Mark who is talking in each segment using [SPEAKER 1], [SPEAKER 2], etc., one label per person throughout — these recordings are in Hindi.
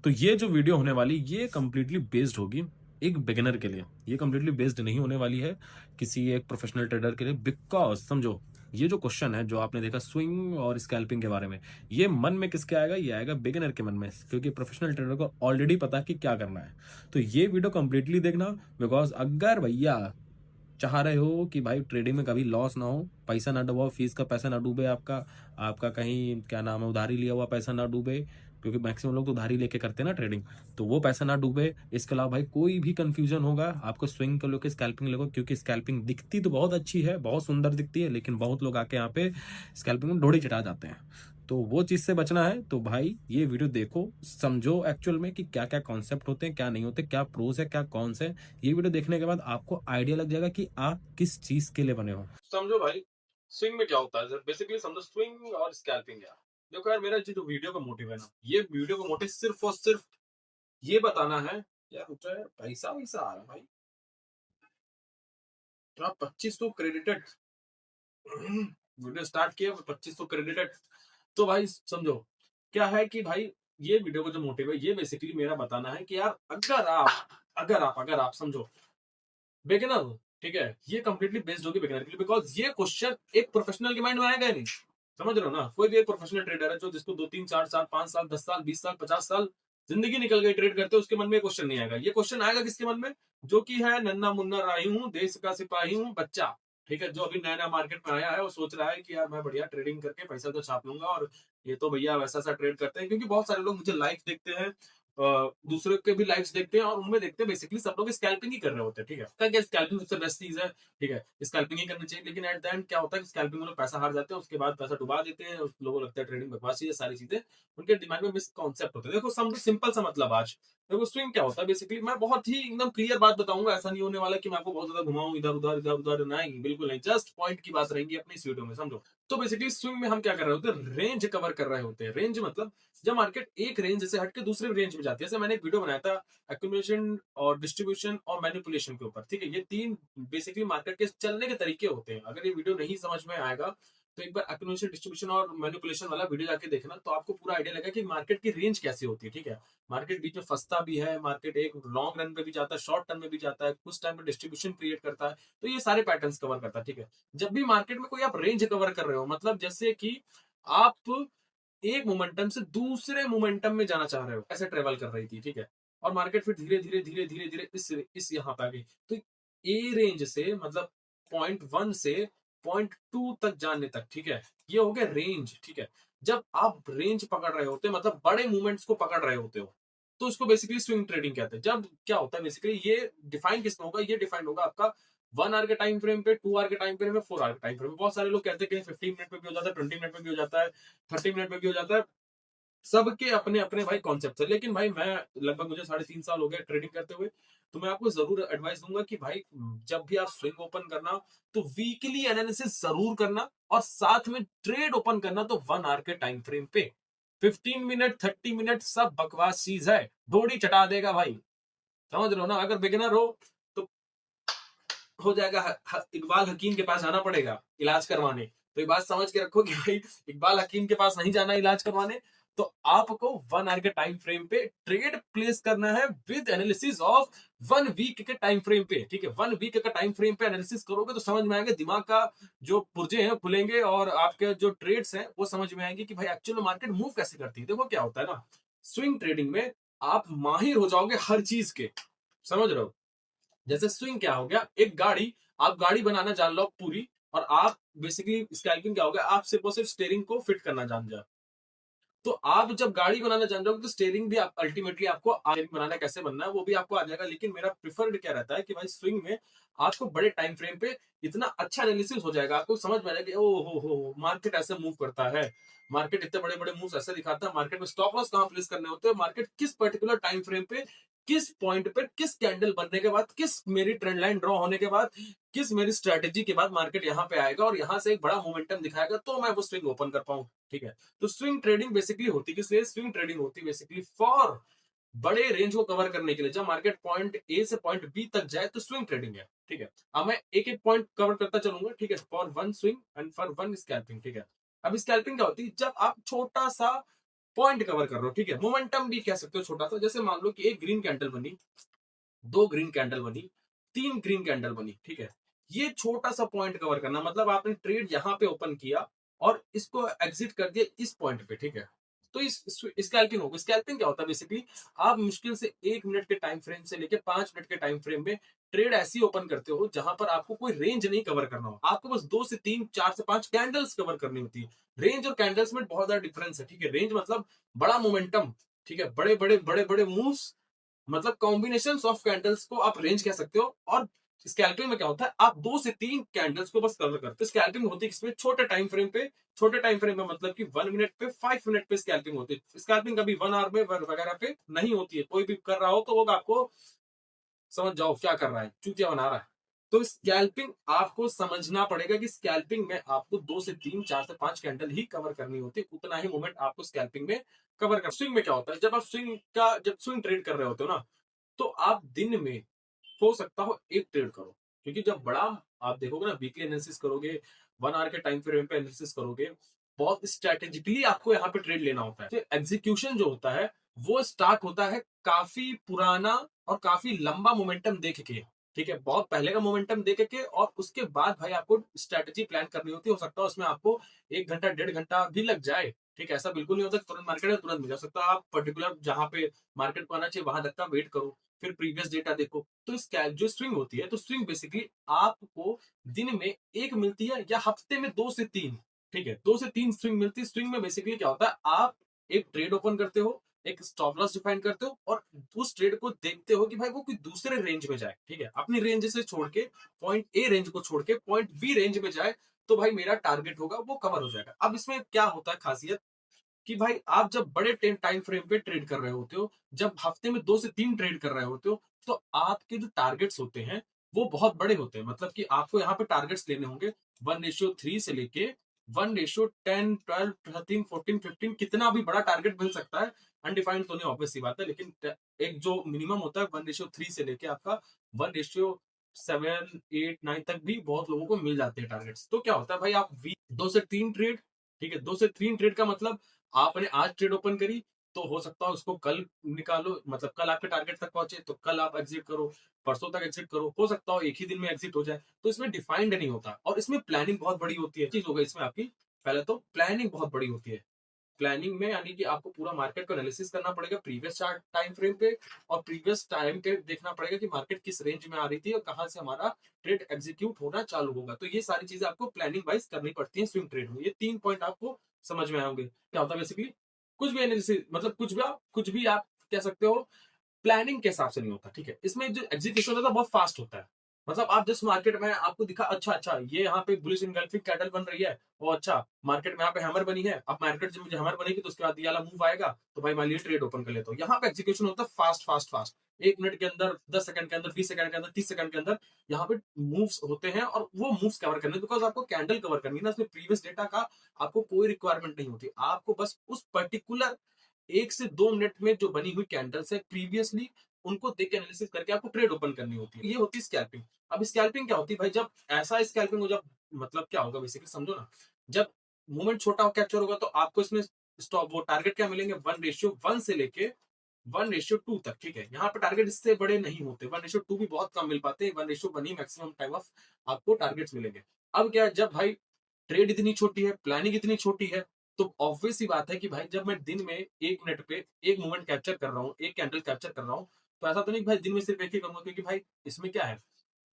[SPEAKER 1] तो ये जो वीडियो होने वाली ये कंप्लीटली बेस्ड होगी एक बिगिनर के लिए। ये कंप्लीटली बेस्ड नहीं होने वाली है किसी एक प्रोफेशनल ट्रेडर के लिए, बिकॉज समझो ये जो क्वेश्चन है जो आपने देखा स्विंग और स्कैल्पिंग के बारे में, ये मन में किसके आएगा? ये आएगा बिगिनर के मन में, क्योंकि प्रोफेशनल ट्रेडर को ऑलरेडी पता है कि क्या करना है। तो ये वीडियो कंप्लीटली देखना, बिकॉज अगर भैया चाह रहे हो कि भाई ट्रेडिंग में कभी लॉस ना हो, पैसा ना डुबाओ, फीस का पैसा ना डूबे, आपका आपका कहीं क्या नाम है उधारी लिया हुआ पैसा ना डूबे, क्योंकि मैक्सिमम लोग तो उधारी लेके करते हैं ना ट्रेडिंग, तो वो पैसा ना डूबे। इसके अलावा भाई कोई भी कंफ्यूजन होगा आपको स्विंग को लेकर, स्कैल्पिंग लेकर, क्योंकि स्कैल्पिंग दिखती तो बहुत अच्छी है, बहुत सुंदर दिखती है, लेकिन बहुत लोग आके यहाँ पे स्कैल्पिंग में ढोड़ी चढ़ा जाते हैं। तो वो चीज से बचना है तो भाई ये वीडियो देखो, समझो एक्चुअल में कि क्या क्या कॉन्सेप्ट होते हैं, क्या नहीं होते, क्या प्रोज है क्या कॉन्स है। ये वीडियो देखने के बाद आपको आइडिया लग जाएगा कि आप किस चीज के लिए बने हो। समझो भाई स्विंग में क्या होता है, बेसिकली समझो स्विंग और स्कैल्पिंग है। देखो यार, मेरा जो वीडियो का मोटिव है ना, ये वीडियो का मोटिव सिर्फ और सिर्फ ये बताना है यार, रुको यार, पैसा वैसा आ रहा है भाई, तो आप 2500 क्रेडिटेड वीडियो स्टार्ट किया, 2500 क्रेडिटेड। तो भाई समझो क्या है कि भाई ये वीडियो का जो मोटिव है ये बेसिकली मेरा बताना है कि यार अगर आप समझो बिगिनर हो, ठीक है, ये कंप्लीटली बेस्ड होगी बिगिनर के लिए, बिकॉज ये क्वेश्चन एक प्रोफेशनल के माइंड में आएगा ही नहीं। समझ रहे हो ना? कोई भी एक प्रोफेशनल ट्रेडर है जो जिसको 2 3 4 साल 5 साल 10 साल 20 साल 50 साल जिंदगी निकल गई ट्रेड करते, उसके मन में क्वेश्चन नहीं आएगा। ये क्वेश्चन आएगा किसके मन में? जो कि है नन्ना मुन्ना राही हूँ, देश का सिपाही हूँ, बच्चा, ठीक है, जो अभी नया नया मार्केट में आया है, वो सोच रहा है कि यार मैं बढ़िया ट्रेडिंग करके पैसा तो छाप लूंगा, और ये तो भैया वैसा सा ट्रेड करते हैं। क्योंकि बहुत सारे लोग मुझे लाइव देखते हैं, दूसरे के भी लाइव्स देखते हैं, और उनमें देखते हैं बेसिकली सब लोग स्कैल्पिंग ही कर रहे होते हैं, ठीक है, क्या स्कैल्पिंग सबसे बेस्ट चीज है, ठीक है, स्कैल्पिंग ही करनी चाहिए। लेकिन एट द एंड क्या होता है कि स्कैल्पिंग में लोग पैसा हार जाते हैं, उसके बाद पैसा डुबा देते हैं, उस लोगों को लगता है ट्रेडिंग बकवास चीज है, सारी चीजें उनके दिमाग में मिस कॉन्सेप्ट होते हैं। देखो समझो सिंपल सा मतलब आज देखो स्विंग क्या होता है, बेसिकली मैं बहुत ही एकदम क्लियर बात बताऊंगा, ऐसा नहीं होने वाला कि मैं आपको बहुत ज्यादा घुमाऊं इधर उधर, नहीं बिल्कुल नहीं, जस्ट पॉइंट की बात रहेंगी अपनी इस वीडियो में, समझो। तो बेसिकली स्विंग में हम क्या कर रहे होते हैं? रेंज कवर कर रहे होते हैं। रेंज मतलब जब मार्केट एक रेंज से हट के दूसरे रेंज में जाती है, जैसे मैंने एक वीडियो बनाया था एक्यूमुलेशन और डिस्ट्रीब्यूशन और मैनिपुलेशन के ऊपर, ठीक है, ये तीन बेसिकली मार्केट के चलने के तरीके होते हैं। अगर ये वीडियो नहीं समझ में आएगा तो एक बार एक्यूमुलेशन डिस्ट्रीब्यूशन और मैनिपुलेशन वाला वीडियो जाके देखना, तो आपको पूरा आइडिया लगेगा कि मार्केट की रेंज कैसी होती है, ठीक है। मार्केट बीच में फंसता भी है, मार्केट एक लॉन्ग रन पे भी जाता है, शॉर्ट टर्म में भी जाता है, कुछ टाइम पे डिस्ट्रीब्यूशन क्रिएट करता है, तो ये सारे पैटर्न्स कवर करता है, ठीक है। जब भी मार्केट में कोई आप रेंज कवर कर रहे हो, मतलब जैसे कि आप एक मोमेंटम से दूसरे मोमेंटम में जाना चाह रहे हो, ऐसे ट्रेवल कर रही थी, ठीक है, और मार्केट फिर धीरे धीरे धीरे धीरे धीरे इस यहाँ पे आ गई, तो ए रेंज से मतलब पॉइंट 1 से पॉइंट 2 तक जाने तक, ठीक है, ये हो गया रेंज, ठीक है। जब आप रेंज पकड़ रहे होते मतलब बड़े मूवमेंट्स को पकड़ रहे होते हो, तो उसको बेसिकली स्विंग ट्रेडिंग कहते हैं। जब क्या होता है बेसिकली, ये डिफाइन किसमें होगा? ये डिफाइन होगा आपका 1 आवर के टाइम फ्रेम पे, 2 आवर के टाइम फ्रेम पे, 4 आवर के टाइम फ्रेम पे। बहुत सारे लोग कहते हैं कि 15 मिनट में भी हो जाता है, 20 मिनट में भी हो जाता है, 30 मिनट में भी हो जाता है, सबके अपने अपने भाई कॉन्सेप्ट है। लेकिन भाई मैं लगभग मुझे 3.5 साल हो गया ट्रेडिंग करते हुए, तो मैं आपको जरूर एडवाइस दूंगा कि भाई जब भी आप स्विंग ओपन करना तो वीकली एनालिसिस जरूर करना, और साथ में ट्रेड ओपन करना तो 1 आवर के टाइम फ्रेम पे। 15 मिनट 30 मिनट सब बकवास चीज है, दौड़ी चटा देगा भाई, समझ रहे हो ना? अगर बिगिनर हो तो हो जाएगा, इकबाल हकीम के पास जाना पड़ेगा इलाज करवाने। तो ये बात समझ के रखो कि भाई इकबाल हकीम के पास नहीं जाना इलाज करवाने, तो आपको 1 आवर के टाइम फ्रेम पे ट्रेड प्लेस करना है विद एनालिसिस ऑफ 1 वीक के टाइम फ्रेम पे, ठीक है। 1 वीक का टाइम फ्रेम पे एनालिसिस करोगे तो समझ में आएगा, दिमाग का जो पुर्जे हैं खुलेंगे, और आपके जो ट्रेड्स हैं वो समझ में आएंगे कि भाई एक्चुअल मार्केट मूव कैसे करती है। देखो क्या होता है ना, स्विंग ट्रेडिंग में आप माहिर हो जाओगे हर चीज के, समझ रहे हो? जैसे स्विंग क्या हो गया, एक गाड़ी, आप गाड़ी बनाना जान लो पूरी, और आप बेसिकली स्कैल्पिंग क्या हो गया, आप सिर्फ और सिर्फ स्टेयरिंग को फिट करना जान जाओ। तो आप जब गाड़ी बनाना जान जाओगे तो स्टेयरिंग भी आप अल्टीमेटली आपको बनाना कैसे बनना है वो भी आपको आ जाएगा। लेकिन मेरा प्रिफर्ड क्या रहता है कि भाई स्विंग में आपको बड़े टाइम फ्रेम पे इतना अच्छा एनालिसिस हो जाएगा, आपको समझ में आ जाएगा ओ हो मार्केट ऐसे मूव करता है, मार्केट इतने बड़े बड़े मूव्स ऐसे दिखाता है, मार्केट में स्टॉप लॉस कहां प्लेस करने होते हैं, मार्केट किस पर्टिकुलर टाइम फ्रेम पे किस पॉइंट पर किस कैंडल बनने के बाद, किस मेरी ट्रेंड लाइन ड्रॉ होने के बाद, किस मेरी स्ट्रेटेजी के बाद मार्केट यहाँ पे आएगा और यहाँ से एक बड़ा मोमेंटम दिखाएगा, तो मैं वो स्विंग ओपन कर पाऊं, ठीक है। तो स्विंग ट्रेडिंग बेसिकली होती किस लिए? स्विंग ट्रेडिंग होती बेसिकली फॉर बड़े रेंज को कवर करने के लिए। जब मार्केट पॉइंट ए से पॉइंट बी तक जाए तो स्विंग ट्रेडिंग है, ठीक है। अब मैं एक एक पॉइंट कवर करता चलूंगा, ठीक है, for one swing and for one scalping, ठीक है। अब स्कैल्पिंग क्या होती है? जब आप छोटा सा पॉइंट कवर कर रहे हो, ठीक है। मोमेंटम भी कह सकते हो छोटा सा, जैसे मान लो कि एक ग्रीन कैंडल बनी, दो ग्रीन कैंडल बनी, तीन ग्रीन कैंडल बनी, ठीक है। ये छोटा सा पॉइंट कवर करना, मतलब आपने ट्रेड यहाँ पे ओपन किया और इसको एग्जिट कर दिया इस पॉइंट पे, ठीक है। तो इस स्कैल्पिंग होगा। स्कैल्पिंग क्या होता है बेसिकली, आप मुश्किल से 1 मिनट के टाइम फ्रेम से लेके 5 मिनट के टाइम फ्रेम में ट्रेड ऐसी ओपन करते हो जहां पर आपको कोई रेंज नहीं कवर करना हो, आपको बस 2 से 3, 4 से 5 कैंडल्स कवर करनी होती है। रेंज और कैंडल्स में बहुत ज्यादा डिफरेंस है, ठीक है। रेंज मतलब बड़ा मोमेंटम, ठीक है, बड़े बड़े मूव्स, मतलब कॉम्बिनेशन ऑफ कैंडल्स को आप रेंज कह सकते हो। और स्कैल्पिंग में क्या होता है, आप 2 से 3 कैंडल्स को बस कवर करते हो। स्कैल्पिंग होती है इसमें छोटे टाइम फ्रेम पे, छोटे टाइम फ्रेम में मतलब कि 1 मिनट पे, 5 मिनट पे स्कैल्पिंग होती है। स्कैल्पिंग कभी 1 आवर में वगैरह पे नहीं होती है। कोई भी कर रहा हो तो वो आपको समझ जाओ क्या कर रहा है, चूतिया बना रहा है। तो स्कैल्पिंग आपको समझना पड़ेगा कि स्कैल्पिंग में आपको 2 से 3, 4 से 5 कैंडल ही कवर करनी होती है, उतना ही मूवमेंट आपको स्कैल्पिंग में कवर कर। स्विंग में क्या होता है, जब स्विंग ट्रेड कर रहे होते हो ना, तो आप दिन में हो सकता हो एक ट्रेड करो, क्योंकि जब बड़ा आप देखोगे ना, वीकली एनालिसिस करोगे, 1 आवर के टाइम फ्रेम पे एनालिसिस करोगे, बहुत स्ट्रेटेजिकली आपको यहाँ पे ट्रेड लेना होता है। तो एग्जीक्यूशन जो होता है वो स्टार्ट होता है काफी पुराना और काफी लंबा मोमेंटम देख के, ठीक है, बहुत पहले का मोमेंटम देख के, और उसके बाद भाई आपको स्ट्रेटेजी प्लान करनी होती है। हो सकता है उसमें आपको 1 घंटा 1.5 घंटा भी लग जाए, ठीक है। ऐसा बिल्कुल नहीं होता तुरंत मार्केट में तुरंत मिल जा सकता है। आप पर्टिकुलर जहां पे मार्केट को आना चाहिए वहां तक का वेट करो, फिर प्रीवियस डेटा देखो। तो जो स्विंग होती है, तो स्विंग बेसिकली आपको दिन में एक मिलती है या हफ्ते में 2 से 3, ठीक है, 2 से 3 स्विंग मिलती है। स्विंग में बेसिकली क्या होता है, आप एक ट्रेड ओपन करते हो, एक स्टॉप लॉस डिफाइन करते हो, और उस ट्रेड को देखते हो कि भाई वो कोई दूसरे रेंज में जाए, ठीक है, अपनी रेंज से छोड़ के, पॉइंट ए रेंज को छोड़ के पॉइंट बी रेंज में जाए, तो भाई मेरा टारगेट होगा वो कवर हो जाएगा। अब इसमें क्या होता है खासियत, कि भाई आप जब बड़े टाइम फ्रेम पे ट्रेड कर रहे होते हो, जब हफ्ते में 2 से 3 ट्रेड कर रहे होते हो, तो आपके जो टारगेट्स होते हैं वो बहुत बड़े होते हैं। मतलब कि आपको यहाँ पे टारगेट्स लेने होंगे 1:3 से लेके 1:10, 12, 13, 14, 15, कितना भी बड़ा टारगेट मिल सकता है। अनडिफाइंड तो नहीं, ऑब्वियस सी बात है, लेकिन एक जो मिनिमम होता है 1:3 से लेके आपका 1:7, 8, 9 तक भी बहुत लोगों को मिल जाते हैं टारगेट्स। तो क्या होता है भाई, आप 2 से 3 ट्रेड, ठीक है, 2 से 3 ट्रेड का मतलब आपने आज ट्रेड ओपन करी, तो हो सकता है उसको कल निकालो, मतलब कल आपके टारगेट तक पहुंचे तो कल आप एग्जिट करो, परसों तक एग्जिट करो, हो सकता हो एक ही दिन में एग्जिट हो जाए। तो इसमें डिफाइंड नहीं होता, और इसमें प्लानिंग बहुत बड़ी होती है। चीज होगा इसमें आपकी, पहले तो प्लानिंग बहुत बड़ी होती है। प्लानिंग में यानी कि आपको पूरा मार्केट को एनालिसिस करना पड़ेगा प्रीवियस चार्ट टाइम फ्रेम पे, और प्रीवियस टाइम पे देखना पड़ेगा कि मार्केट किस रेंज में आ रही थी और कहां से हमारा ट्रेड एग्जीक्यूट होना चालू होगा। तो ये सारी चीजें आपको प्लानिंग वाइज करनी पड़ती है स्विंग ट्रेड में। ये 3 पॉइंट आपको समझ में आएंगे। क्या होता है बेसिकली, कुछ भी एनालिसिस, मतलब कुछ भी आप कह सकते हो, प्लानिंग के हिसाब से नहीं होता, ठीक है। इसमें जो एग्जीक्यूशन होता है बहुत फास्ट होता है। मतलब आप जिस मार्केट में आपको दिखा, अच्छा अच्छा ये यहाँ पे बुलिश इनगल्फिंग कैंडल बन रही है, और अच्छा मार्केट में यहाँ पे हैमर बनी है, अब मार्केट जब मुझे हैमर बनेगी तो उसके बाद ये वाला मूव आएगा, तो भाई मान लीजिए ट्रेड ओपन कर लेता हूँ। यहाँ पे एग्जीक्यूशन होता है फास्ट फास्ट फास्ट, 1 मिनट के अंदर, 10 सेकंड के अंदर, 20 सेकंड के अंदर, 30 सेकंड के अंदर यहाँ पे मूव्स होते हैं, और वो मूव्स कवर करने, बिकॉज आपको कैंडल कवर करनी है ना, इसमें प्रीवियस डेटा का आपको कोई रिक्वायरमेंट नहीं होती। आपको बस उस पर्टिकुलर 1 से 2 मिनट में जो बनी हुई कैंडल्स है प्रीवियसली, उनको देख के एनालिसिस करके आपको ट्रेड ओपन करनी होती है। ये होती है स्कैल्पिंग। अब स्कैल्पिंग क्या होती है भाई, जब ऐसा स्कैल्पिंग हो, जब मतलब क्या होगा बेसिकली समझो ना, जब मूवमेंट छोटा कैप्चर होगा तो आपको इसमें स्टॉप वो टारगेट क्या मिलेंगे, 1:1 से लेके 1:2 तक, ठीक है। यहाँ पे टारगेट इससे बड़े नहीं होते, 1:2 भी बहुत कम मिल पाते हैं, 1:1 ही मैक्सिमम टाइम ऑफ आपको टारगेट्स मिलेंगे। अब क्या है, जब भाई ट्रेड इतनी छोटी है, प्लानिंग इतनी छोटी है, तो ऑब्वियस ही बात है कि भाई जब मैं दिन में 1 मिनट पे एक मूवमेंट कैप्चर कर रहा हूँ, एक कैंडल कैप्चर कर रहा हूँ, तो ऐसा तो नहीं भाई दिन में सिर्फ एक ही करूंगा, क्योंकि भाई इसमें क्या है,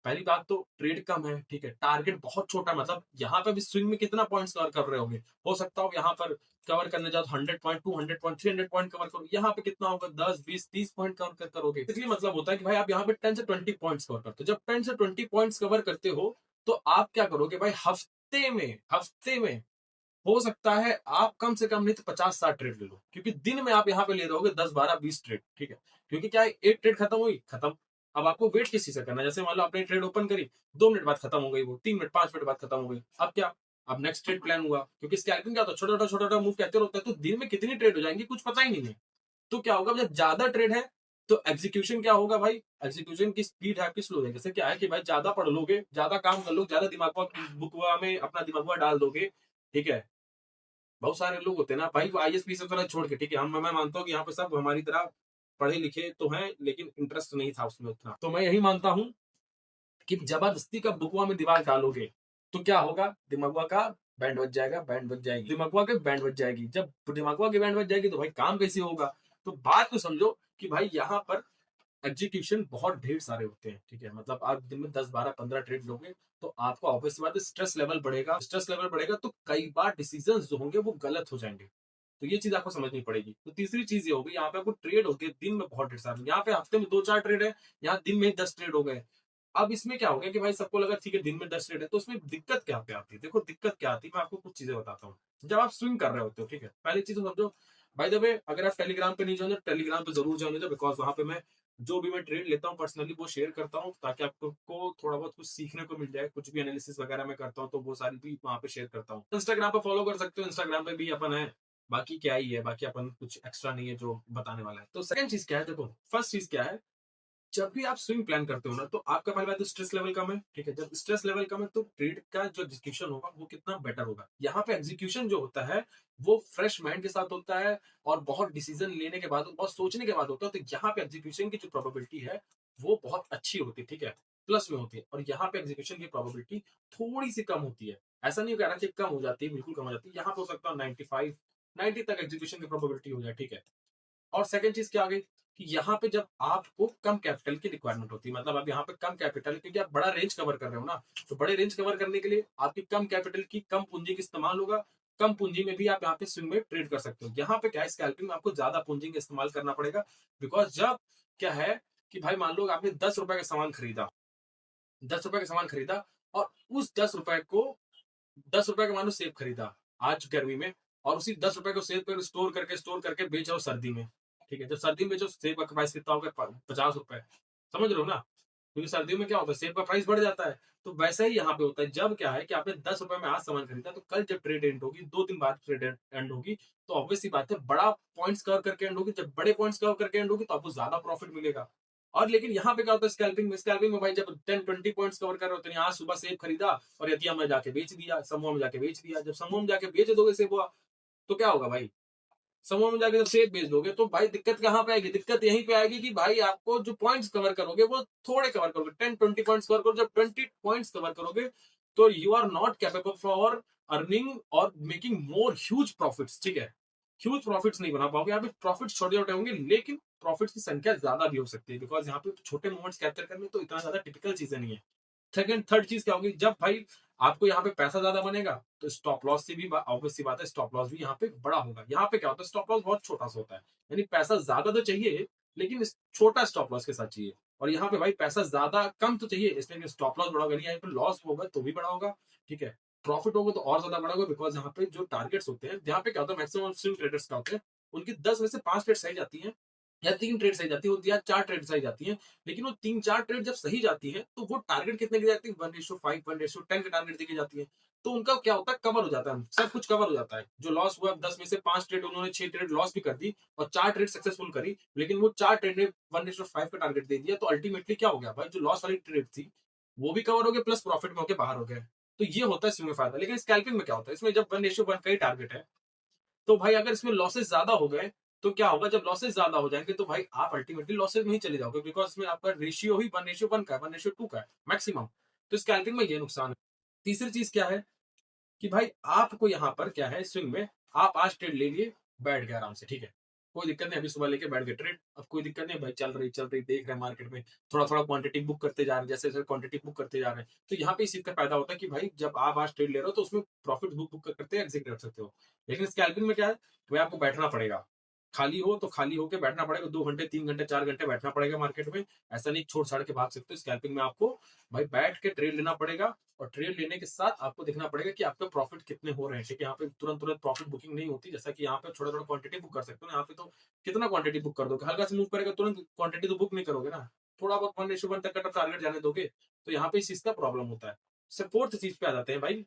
[SPEAKER 1] पहली बात तो ट्रेड कम है, ठीक है, टारगेट बहुत छोटा, मतलब यहाँ पे भी स्विंग में कितना पॉइंट्स कवर कर रहे होंगे, हो सकता हो यहाँ पर कवर करने जाओ 100 पॉइंट, 200 पॉइंट, 300 पॉइंट कवर करो, यहाँ पे कितना होगा, 10, 20, 30 पॉइंट करोगे। इसलिए मतलब होता है कि भाई आप यहाँ पे 10 से 20 पॉइंट्स कवर करते हो। जब 10 से 20 पॉइंट्स कवर करते हो, तो आप क्या करोगे भाई, हफ्ते में हो सकता है आप कम से कम नहीं तो 50-60 ट्रेड ले लो, क्योंकि दिन में आप यहाँ पे ले रहे होगे 10, 12, 20 ट्रेड, ठीक है। क्योंकि क्या है, एक ट्रेड खत्म हुई, खत्म। अब आपको वेट किस चीज से करना है, जैसे मान लो आपने ट्रेड ओपन करी, 2 मिनट बाद खत्म हो गई, वो 3 मिनट 5 मिनट बाद खत्म हो गई, अब क्या, अब नेक्स्ट ट्रेड प्लान हुआ, क्योंकि स्कैल्पिंग क्या होता है, छोटा छोटा मूव कैप्चर होता है, तो दिन में कितनी ट्रेड हो जाएंगी कुछ पता ही नहीं है। तो क्या होगा, जब ज्यादा ट्रेड है तो एग्जीक्यूशन क्या होगा भाई, एग्जीक्यूशन की स्पीड है आपकी स्लो है। जैसे क्या है कि भाई ज्यादा पढ़ लोगे, ज्यादा काम कर लोगे, ज्यादा दिमाग बुकवा में अपना दिमागवा डाल दोगे, ठीक है, बहुत सारे लोग होते हैं ना भाई, वो आईएएस से तरह छोड़ के, ठीक है, हम मैं मानता हूँ कि यहाँ पे सब हमारी तरह पढ़े लिखे तो हैं, लेकिन इंटरेस्ट नहीं था उसमें उतना। तो मैं यही मानता हूँ कि जबरदस्ती का बुकवा में दिमाग डालोगे तो क्या होगा, दिमागवा का बैंड बज जाएगा, बैंड बज जाएगी, दिमागवा के बैंड बज जाएगी। जब दिमागवा की बैंड बज जाएगी तो भाई काम कैसे होगा। तो बात को समझो कि भाई यहाँ पर एग्जीक्यूशन बहुत ढेर सारे होते हैं, ठीक है, मतलब आप दिन में 10 12 15 ट्रेड लोगे तो आपको ऑब्वियस बात है स्ट्रेस लेवल बढ़ेगा, स्ट्रेस लेवल बढ़ेगा तो कई बार डिसीजन जो होंगे वो गलत हो जाएंगे। तो ये चीज आपको समझनी पड़ेगी। तो तीसरी चीज ये होगी, यहाँ पे आपको ट्रेड होती है दिन में बहुत ढेर सारे, यहाँ पे हफ्ते में 2 4 ट्रेड है, यहाँ दिन में 10 ट्रेड हो गए। अब इसमें क्या हो गया कि भाई सबको लगा ठीक है दिन में 10 ट्रेड है, तो उसमें दिक्कत क्या पे आती है, देखो दिक्कत क्या आती है, मैं आपको कुछ चीजें बताता हूँ। जब आप स्विंग कर रहे होते हो, ठीक है, पहली चीज तो समझो, बाय द वे अगर आप टेलीग्राम पे नहीं जाओ, टेलीग्राम पे जरूर जाओ, बिकॉज वहां पे मैं जो भी मैं ट्रेड लेता हूँ पर्सनली वो शेयर करता हूँ, ताकि आपको थोड़ा बहुत कुछ सीखने को मिल जाए। कुछ भी एनालिसिस वगैरह मैं करता हूँ तो वो सारी भी वहां पे शेयर करता हूँ। इंस्टाग्राम पे फॉलो कर सकते हो, इंस्टाग्राम पे भी अपन है। बाकी क्या ही है, बाकी अपन कुछ एक्स्ट्रा नहीं है जो बताने वाला है। तो सेकंड चीज क्या है, देखो फर्स्ट चीज क्या है, जब भी आप स्विंग प्लान करते हो ना तो आपका पहली बात तो स्ट्रेस लेवल कम है, ठीक है, जब स्ट्रेस लेवल कम है तो ट्रेड का जो एग्जीक्यूशन होगा वो कितना बेटर होगा। यहाँ पे एग्जीक्यूशन जो होता है वो फ्रेश माइंड के साथ होता है और बहुत डिसीजन लेने के बाद, बहुत सोचने के बाद होता है। तो यहाँ पे एग्जीक्यूशन की जो प्रोबेबिलिटी है वो बहुत अच्छी होती है, ठीक है, प्लस में होती है। और यहाँ पे एग्जीक्यूशन की प्रोबेबिलिटी थोड़ी सी कम होती है, ऐसा नहीं कहना कि कम हो जाती है, बिल्कुल कम हो जाती है। यहाँ पे हो सकता है 95 90 तक एग्जीक्यूशन की प्रोबेबिलिटी हो जाए, ठीक है। और सेकंड चीज क्या आ गई कि यहाँ पे जब आपको कम कैपिटल की रिक्वायरमेंट होती है, मतलब आप यहाँ पे कम कैपिटल, क्योंकि आप बड़ा रेंज कवर कर रहे हो ना, तो बड़े रेंज कवर करने के लिए आपकी कम कैपिटल की, कम पूंजी की इस्तेमाल होगा। कम पूंजी में भी आप यहाँ पे स्विंग में ट्रेड कर सकते हो। यहाँ पे क्या है, स्कैल्पिंग में आपको ज्यादा पूंजी का इस्तेमाल करना पड़ेगा। बिकॉज जब क्या है कि भाई मान लो आपने 10 रुपए का सामान खरीदा, 10 रुपए का सामान खरीदा, और उस 10 रुपए को, 10 रुपए का मान लो सेब खरीदा आज गर्मी में, और उसी 10 रुपए को सेब पर स्टोर करके बेच रहा सर्दी में, ठीक है। जब सर्दी में बेचो सेब का प्राइस कितना होगा, 50 रुपए, समझ रहे हो ना, क्योंकि सर्दियों में क्या होता है सेब का प्राइस बढ़ जाता है। तो वैसा ही यहाँ पे होता है, जब क्या है कि आपने 10 रुपए में आज सामान खरीदा, तो कल जब ट्रेड एंड होगी, 2 दिन बाद ट्रेड एंड होगी, तो ऑब्वियस सी बात है बड़ा पॉइंट्स कवर करके एंड होगी। जब बड़े पॉइंट्स कवर करके एंड होगी तो आपको ज्यादा प्रॉफिट मिलेगा। और लेकिन यहाँ पे क्या होता है स्कैल्पिंग में, भाई जब 10 20 पॉइंट्स कवर कर रहे होते हैं, आज सुबह सेब खरीदा और यतिया में जाके बेच दिया, समूह में जाके बेच दिया। जब समूह में जाके बेच दोगे सेब हुआ तो क्या होगा भाई, समूह में जाके जब सेब बेच दोगे तो भाई दिक्कत कहाँ पे आएगी, दिक्कत यहीं पे आएगी कि भाई आपको जो पॉइंट्स कवर करोगे वो थोड़े कवर करोगे, 10 20 पॉइंट्स कवर करो। जब 20 पॉइंट्स कवर करोगे तो you are not capable for earning और मेकिंग मोर ह्यूज प्रॉफिट्स, ठीक है। ह्यूज प्रॉफिट्स नहीं बना पाओगे, यहाँ पे प्रॉफिट छोटे छोटे होंगे, लेकिन प्रॉफिट्स की संख्या ज्यादा भी हो सकती है, बिकॉज यहाँ पे छोटे मूवमेंट्स कैप्चर करने तो इतना ज्यादा टिपिकल चीजें नहीं है। सेकंड थर्ड चीज क्या होगी, जब भाई आपको यहाँ पे पैसा ज्यादा बनेगा तो स्टॉप लॉस से भी ऑब्वियस सी बात है, स्टॉप लॉस भी यहाँ पे बड़ा होगा। यहाँ पे क्या होता है स्टॉप लॉस बहुत छोटा सा होता है, यानी पैसा ज्यादा तो चाहिए लेकिन छोटा स्टॉप लॉस के साथ चाहिए। और यहाँ पे भाई पैसा ज्यादा कम तो चाहिए, इसलिए स्टॉप लॉस बड़ा होगा, यहाँ पे लॉस होगा तो भी बड़ा होगा, ठीक है। प्रॉफिट होगा तो और ज्यादा बड़ा होगा, बिकॉज यहाँ पे जो टारगेट्स होते हैं, यहाँ पे क्या होता है मैक्सिमम स्विंग ट्रेडर्स का होते हैं, उनकी 10 में से 5 ट्रेड सही जाती है, या 3 ट्रेड सही जाती है, या 4 ट्रेड सही जाती है। लेकिन वो 3 4 ट्रेड जब सही जाती है तो वो टारगेट कितने की जाती है, 1:5 1:10 के टारगेट देके जाती है। तो उनका क्या होता है कवर हो जाता है, सब कुछ कवर हो जाता है। जो लॉस हुआ 10 में से 5 ट्रेड उन्होंने 6 ट्रेड लॉस भी कर दी और 4 ट्रेड सक्सेसफुल करी, लेकिन वो 4 ट्रेड ने 1:5 का टारगेट दे दिया, तो अल्टीमेटली क्या हो गया भाई, जो लॉस वाली ट्रेड थी वो भी कवर हो गया, प्लस प्रॉफिट में होकर बाहर हो गया। तो ये होता है इसमें फायदा। लेकिन स्कैल्पिंग में क्या होता है, इसमें जब 1:1 का ही टारगेट है तो भाई अगर इसमें लॉसेस ज्यादा हो गए तो क्या होगा, जब लॉसेस ज्यादा हो जाएंगे तो भाई आप अल्टीमेटली लॉसेस में ही चले जाओगे, बिकॉज इसमें आपका रेशियो ही 1:1 का है, 1:2 का है मैक्सिमम। तो स्कैल्पिंग में ये नुकसान है। तीसरी चीज क्या है कि भाई आपको यहाँ पर क्या है, स्विंग में आप आज ट्रेड ले लिए, बैठ गए आराम से, ठीक है, कोई दिक्कत नहीं, अभी सुबह लेके बैठ गए ट्रेड, अब कोई दिक्कत नहीं भाई, चल रही देख रहे हैं मार्केट में, थोड़ा थोड़ा क्वांटिटी बुक करते जा रहे हैं, जैसे जैसे क्वांटिटी बुक करते जा रहे हैं। तो यहाँ पे इस चीज का फायदा होता है कि भाई जब आप आज ट्रेड ले रहे हो तो उसमें प्रॉफिट बुक करते एग्जिट कर सकते हो। लेकिन स्कैल्पिंग में क्या है, भाई आपको बैठना पड़ेगा, खाली हो तो खाली होके बैठना पड़ेगा, 2 घंटे 3 घंटे 4 घंटे बैठना पड़ेगा मार्केट में। ऐसा नहीं छोड़ छाड़ के भाग सकते हो, स्कैल्पिंग में आपको भाई बैठ के ट्रेड लेना पड़ेगा, और ट्रेड लेने के साथ आपको देखना पड़ेगा कि आपके प्रॉफिट कितने हो रहे हैं, ठीक है। यहाँ पे तुरंत तुरंत प्रॉफिट बुकिंग नहीं होती, जैसा कि यहाँ पे थोड़ा थोड़ा क्वांटिटी बुक कर सकते हो ना, यहाँ पे तो कितना क्वांटिटी बुक कर दोगे, हल्का से मूव करेगा तुरंत क्वांटिटी तो बुक नहीं करोगे ना, थोड़ा बहुत 1:1 तक का टारगेट जाने दोगे। तो यहाँ पे इस चीज का प्रॉब्लम होता है। फोर्थ चीज पे आ जाते हैं भाई,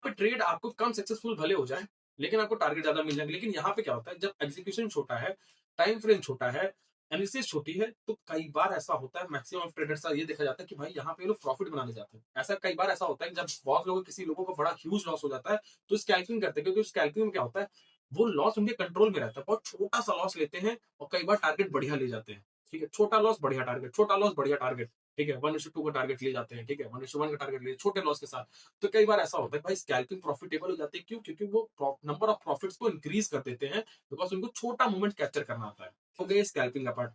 [SPEAKER 1] ट्रेड आपको कम सक्सेसफुल भले हो जाए लेकिन आपको टारगेट ज्यादा मिल जाएंगे। लेकिन यहाँ पे क्या होता है, जब एग्जीक्यूशन छोटा है, टाइम फ्रेम छोटा है, एनालिसिस छोटी है तो कई बार ऐसा होता है, मैक्सिमम ट्रेडर्स का ये देखा जाता है कि भाई यहाँ पे लोग प्रॉफिट बनाने जाते हैं। ऐसा कई बार ऐसा होता है कि जब बहुत लोगों किसी लोगों को बड़ा ह्यूज लॉस हो जाता है तो स्कैल्पिंग करते हैं, क्योंकि स्कैल्पिंग में क्या होता है, वो लॉस उनके कंट्रोल में रहता है, बहुत छोटा सा लॉस लेते हैं और कई बार टारगेट बढ़िया ले जाते हैं। ठीक है, छोटा लॉस बढ़िया टारगेट, छोटा लॉस बढ़िया टारगेट। ठीक है, 1:2 का टारगेट ले जाते हैं। ठीक है, 1:1 का टारगेट ले छोटे लॉस के साथ। तो कई बार ऐसा होता है भाई स्कैल्पिंग प्रॉफिटेबल हो जाती है, क्यों? क्योंकि वो नंबर ऑफ प्रॉफिट्स को इंक्रीज कर देते हैं, बिकॉज उनको छोटा मूवमेंट कैप्चर करना आता है। हो गया स्कैल्पिंग का पार्ट।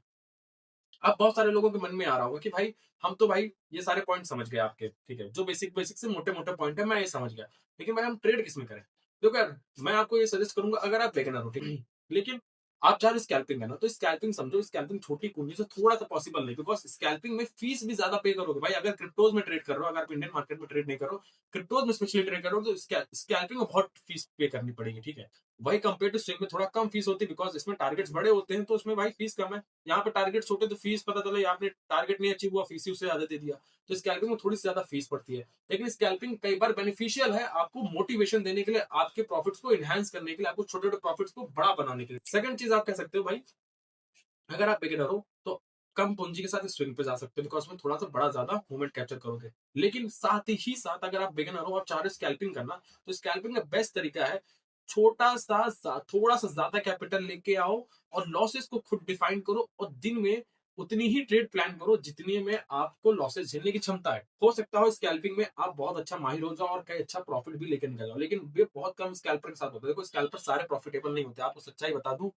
[SPEAKER 1] अब बहुत सारे लोगों के मन में आ रहा होगा कि भाई हम तो भाई ये सारे पॉइंट समझ गए आपके, ठीक है, जो बेसिक बेसिक से मोटे मोटे पॉइंट है मैं ये समझ गया, लेकिन भाई हम ट्रेड किस में करें? देखो यार, मैं आपको ये सजेस्ट करूंगा, अगर आप बिगिनर हो, ठीक है, लेकिन आप चाह रहे स्कैल्पिंग है ना, तो स्कैल्पिंग समझो, स्कैल्पिंग छोटी कुंजी से थोड़ा सा पॉसिबल नहीं, बिकॉज स्कैल्पिंग में फीस भी ज्यादा पे करोगे भाई। अगर क्रिप्टोज में ट्रेड कर रहे हो, अगर आप इंडियन मार्केट में ट्रेड नहीं करो, क्रिप्टोज में स्पेशली ट्रेड करो, तो स्कैल्पिंग में बहुत फीस पे करनी पड़ेगी। ठीक है, वही कंपेयर टू स्विंग में थोड़ा कम फीस होती है, बिकॉज इसमें टारगेट्स बड़े होते हैं, तो उसमें भाई फीस कम है। यहाँ पे टारगेट छोटे, तो फीस पता चला आपने टारगेट नहीं अचीव हुआ, फीस ही उससे ज्यादा दे दिया, तो स्कैल्पिंग में थोड़ी सी ज्यादा फीस पड़ती है। लेकिन स्कैल्पिंग कई बार बेनिफिशियल है आपको मोटिवेशन देने के लिए, आपके प्रॉफिट्स को एनहांस करने के लिए, आपको छोटे छोटे प्रॉफिट्स को बड़ा बनाने के लिए। सेकंड चीज आप कह सकते हो भाई, अगर आप बिगिनर हो तो कम पूंजी के साथ स्विंग पे जा सकते हो, बिकॉज में थोड़ा सा बड़ा ज्यादा मूवमेंट कैप्चर करोगे। लेकिन साथ ही साथ अगर आप बिगिनर हो और चाह रहे स्कैल्पिंग करना, तो स्कैल्पिंग का बेस्ट तरीका है छोटा सा थोड़ा सा ज्यादा कैपिटल लेके आओ और लॉसेस को खुद डिफाइन करो, और दिन में उतनी ही ट्रेड प्लान करो जितनी में आपको लॉसेस झेलने की क्षमता है। हो सकता हो स्कैल्पिंग में आप बहुत अच्छा माहिर हो जाओ और कई अच्छा प्रॉफिट भी लेकर निकल जाओ, लेकिन ये बहुत कम स्कैल्पर के साथ होता है। देखो, स्कैल्पर सारे प्रॉफिटेबल नहीं होते, आपको सच्चाई बता दूं,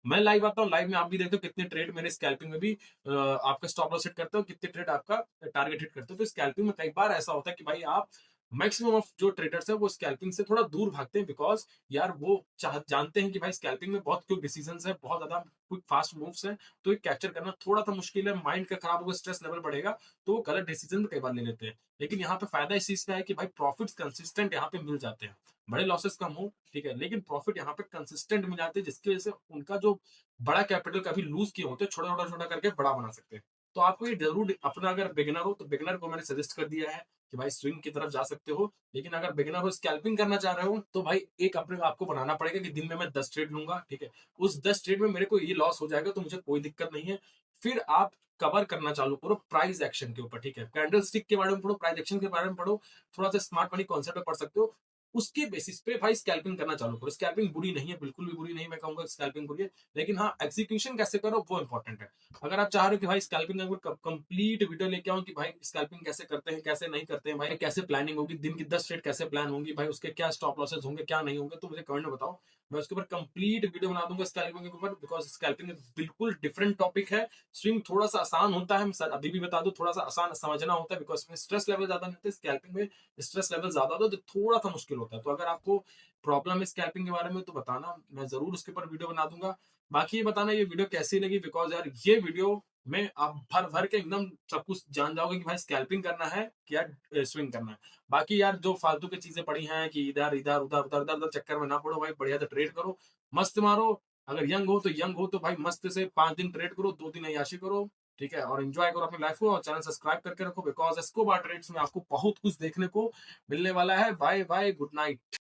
[SPEAKER 1] मैं लाइव आता हूँ, लाइव में आप भी देखते हो कितने ट्रेड मेरे स्कैल्पिंग में भी आपका स्टॉप लॉस हिट करते हो, कितने ट्रेड आपका टारगेट हिट करते हो। तो स्कैल्पिंग में कई बार ऐसा होता है कि भाई आप मैक्सिमम ऑफ जो ट्रेडर्स है वो स्कैल्पिंग से थोड़ा दूर भागते हैं, बिकॉज यार वो जानते हैं कि भाई स्कैल्पिंग में बहुत क्विक डिसीजंस है, बहुत ज्यादा क्विक फास्ट मूव्स है, तो ये कैप्चर करना थोड़ा सा मुश्किल है, माइंड का खराब होगा, स्ट्रेस लेवल बढ़ेगा, तो वो गलत डिसीजन कई बार ले लेते हैं। लेकिन यहाँ पे फायदा इस चीज का है कि भाई प्रॉफिट्स कंसिस्टेंट यहाँ पे मिल जाते हैं, बड़े लॉसेस कम हो, ठीक है, लेकिन प्रॉफिट यहाँ पे कंसिस्टेंट मिल जाते हैं, जिसकी वजह से उनका जो बड़ा कैपिटल कभी लूज किए होते, छोटा छोटा छोटा करके बड़ा बना सकते हैं। तो आपको ये जरूर अपना, अगर बिगिनर हो तो बिगिनर को मैंने सजेस्ट कर दिया है कि भाई स्विंग की तरफ जा सकते हो, लेकिन अगर बिगिनर हो स्कैल्पिंग करना चाह रहे हो, तो भाई एक अपने आपको बनाना पड़ेगा कि दिन में मैं 10 ट्रेड लूंगा, ठीक है, उस 10 ट्रेड में मेरे को ये लॉस हो जाएगा तो मुझे कोई दिक्कत नहीं है। फिर आप कवर करना चालू करो प्राइस एक्शन के ऊपर, ठीक है, कैंडल स्टिक के बारे में पढ़ो, प्राइस एक्शन के बारे में पढ़ो, थोड़ा सा स्मार्ट मनी कॉन्सेप्ट में पढ़ सकते हो, उसके बेसिस पे भाई स्कैल्पिंग करना चालू करो। स्कैल्पिंग बुरी नहीं है, बिल्कुल भी बुरी नहीं, मैं कहूंगा स्कैल्पिंग बुरी है, लेकिन हाँ एग्जीक्यूशन कैसे करो वो इंपॉर्टेंट है। अगर आप चाह रहे हो कि भाई स्कैल्पिंग का कंप्लीट वीडियो लेके आऊं कि भाई स्कैल्पिंग कैसे करते हैं, कैसे नहीं करते हैं, भाई कैसे प्लानिंग होगी, दिन की 10 ट्रेड कैसे प्लान होंगी, भाई उसके क्या स्टॉप लॉसेस होंगे, क्या नहीं होंगे, तो मुझे कमेंट में बताओ, मैं उसके ऊपर कंप्लीट वीडियो बना दूंगा स्कैल्पिंग के ऊपर, बिकॉज स्कैल्पिंग बिल्कुल डिफरेंट टॉपिक है। स्विंग थोड़ा सा आसान होता है, सर अभी भी बता दूं, थोड़ा सा आसान समझना होता है, बिकॉज इसमें स्ट्रेस लेवल ज्यादा नहीं होता, स्कैल्पिंग में स्ट्रेस लेवल ज्यादा होता है, तो थोड़ा सा मुश्किल होता है। तो अगर आपको प्रॉब्लम है स्कैल्पिंग के बारे में तो बताना, मैं जरूर उसके ऊपर वीडियो बना दूंगा। बाकी ये बताना ये वीडियो कैसी लगी, बिकॉज यार ये वीडियो में आप भर भर के एकदम सब कुछ जान जाओगे कि भाई स्कैल्पिंग करना है या स्विंग करना है। बाकी यार जो फालतू की चीजें पड़ी हैं कि इधर इधर उधर उधर उधर उधर चक्कर में ना पड़ो भाई, बढ़िया से ट्रेड करो, मस्त मारो। अगर यंग हो तो भाई मस्त से 5 दिन ट्रेड करो, 2 दिन अय्याशी करो, ठीक है, और एंजॉय करो अपनी लाइफ को, और चैनल सब्सक्राइब करके रखो, बिकॉज एस्कोबार ट्रेड्स में आपको बहुत कुछ देखने को मिलने वाला है। Bye bye, good night.